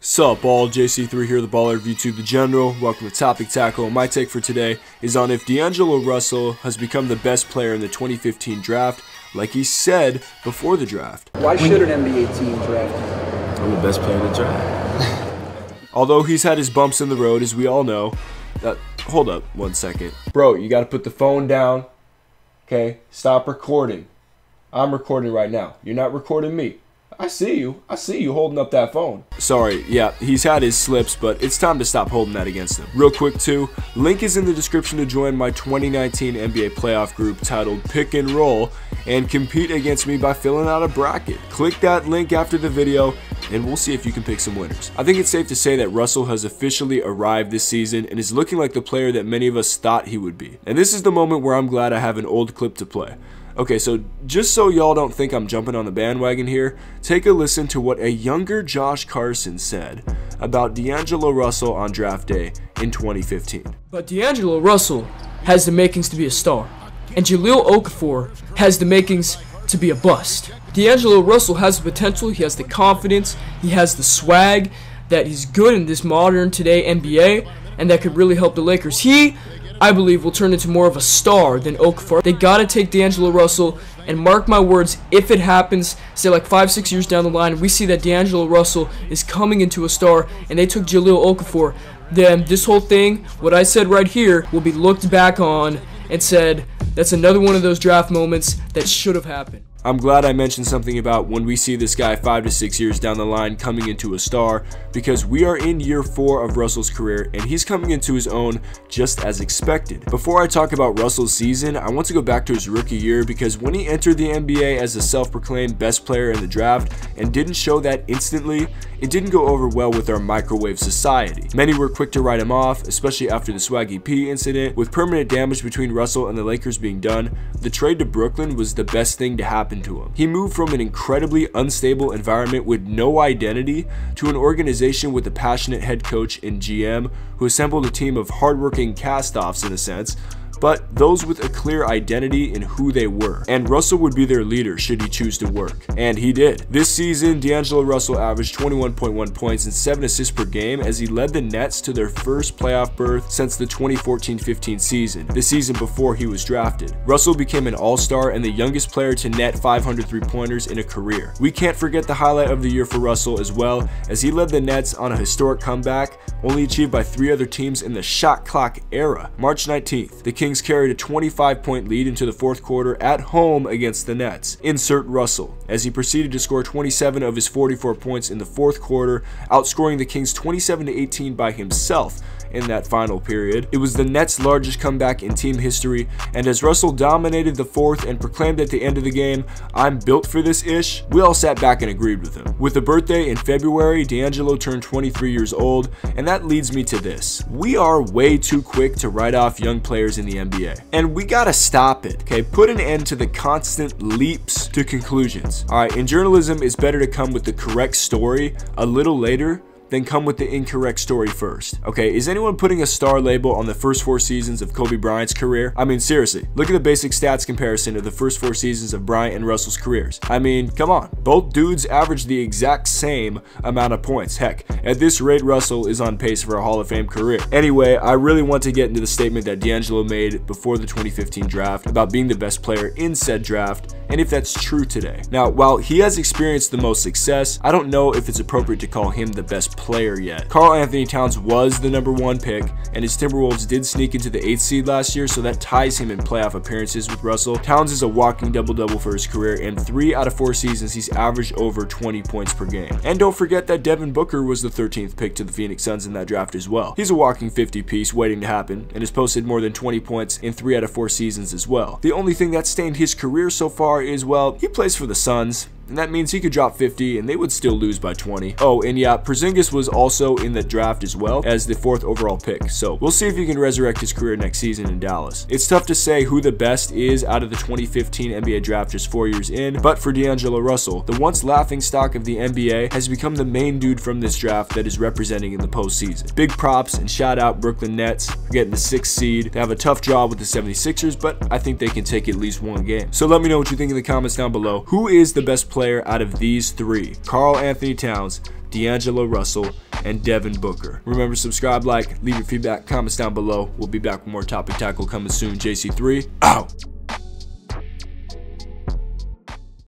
Sup all, JC3 here, the baller of YouTube, the General. Welcome to Topic Tackle. My take for today is on if DAngelo Russell has become the best player in the 2015 draft, like he said before the draft. Why should an NBA team draft you? I'm the best player in the draft. Although he's had his bumps in the road, as we all know. Hold up 1 second. Bro, you gotta put the phone down. Okay? Stop recording. I'm recording right now. You're not recording me. I see you. I see you holding up that phone. Sorry, yeah, he's had his slips, but it's time to stop holding that against him. Real quick too, link is in the description to join my 2019 NBA playoff group titled Pick and Roll and compete against me by filling out a bracket. Click that link after the video and we'll see if you can pick some winners. I think it's safe to say that Russell has officially arrived this season and is looking like the player that many of us thought he would be. And this is the moment where I'm glad I have an old clip to play. Okay, so just so y'all don't think I'm jumping on the bandwagon here, take a listen to what a younger Josh Carson said about DAngelo Russell on draft day in 2015. But DAngelo Russell has the makings to be a star, and Jahlil Okafor has the makings to be a bust. DAngelo Russell has the potential, he has the confidence, he has the swag, that he's good in this modern today NBA, and that could really help the Lakers. He, I believe, will turn into more of a star than Okafor. They gotta take DAngelo Russell, and mark my words, if it happens, say like 5-6 years down the line, we see that DAngelo Russell is coming into a star, and they took Jahlil Okafor, then this whole thing, what I said right here, will be looked back on and said, that's another one of those draft moments that should have happened. I'm glad I mentioned something about when we see this guy 5 to 6 years down the line coming into a star, because we are in year 4 of Russell's career and he's coming into his own just as expected. Before I talk about Russell's season, I want to go back to his rookie year, because when he entered the NBA as a self-proclaimed best player in the draft and didn't show that instantly, it didn't go over well with our microwave society. Many were quick to write him off, especially after the Swaggy P incident. With permanent damage between Russell and the Lakers being done, the trade to Brooklyn was the best thing to happen to him. He moved from an incredibly unstable environment with no identity to an organization with a passionate head coach and GM who assembled a team of hardworking cast-offs in a sense, but those with a clear identity in who they were. And Russell would be their leader should he choose to work. And he did. This season, DAngelo Russell averaged 21.1 points and 7 assists per game as he led the Nets to their first playoff berth since the 2014-15 season, the season before he was drafted. Russell became an all-star and the youngest player to net 500 three-pointers in a career. We can't forget the highlight of the year for Russell as well, as he led the Nets on a historic comeback, only achieved by 3 other teams in the shot clock era. March 19th, the Kings carried a 25-point lead into the fourth quarter at home against the Nets. Insert Russell, as he proceeded to score 27 of his 44 points in the fourth quarter, outscoring the Kings 27-18 by himself in that final period. It was the Nets' largest comeback in team history, and as Russell dominated the fourth and proclaimed at the end of the game, "I'm built for this ish," we all sat back and agreed with him. With a birthday in February, DAngelo turned 23 years old, and that leads me to this. We are way too quick to write off young players in the NBA, and we gotta stop it, okay? Put an end to the constant leaps to conclusions. Alright, in journalism, it's better to come with the correct story a little later then come with the incorrect story first. Okay, is anyone putting a star label on the first 4 seasons of Kobe Bryant's career? I mean, seriously, look at the basic stats comparison of the first 4 seasons of Bryant and Russell's careers. I mean, come on. Both dudes averaged the exact same amount of points. Heck, at this rate, Russell is on pace for a Hall of Fame career. Anyway, I really want to get into the statement that DAngelo made before the 2015 draft about being the best player in said draft, and if that's true today. Now, while he has experienced the most success, I don't know if it's appropriate to call him the best player yet. Karl-Anthony Towns was the #1 pick, and his Timberwolves did sneak into the 8th seed last year, so that ties him in playoff appearances with Russell. Towns is a walking double-double for his career, and 3 out of 4 seasons he's averaged over 20 points per game. And don't forget that Devin Booker was the 13th pick to the Phoenix Suns in that draft as well. He's a walking 50-piece waiting to happen, and has posted more than 20 points in 3 out of 4 seasons as well. The only thing that stained his career so far is, well, he plays for the Suns, and that means he could drop 50 and they would still lose by 20. Oh, and yeah, Porzingis was also in the draft as well as the 4th overall pick, so we'll see if he can resurrect his career next season in Dallas. It's tough to say who the best is out of the 2015 NBA draft just 4 years in, but for DAngelo Russell, the once laughing stock of the NBA has become the main dude from this draft that is representing in the postseason. Big props and shout out Brooklyn Nets for getting the 6th seed. They have a tough job with the 76ers, but I think they can take at least 1 game. So let me know what you think in the comments down below. Who is the best player out of these 3? Karl-Anthony Towns, DAngelo Russell, and Devin Booker. Remember, subscribe, like, leave your feedback, comments down below. We'll be back with more Topic Tackle coming soon. JC3, out.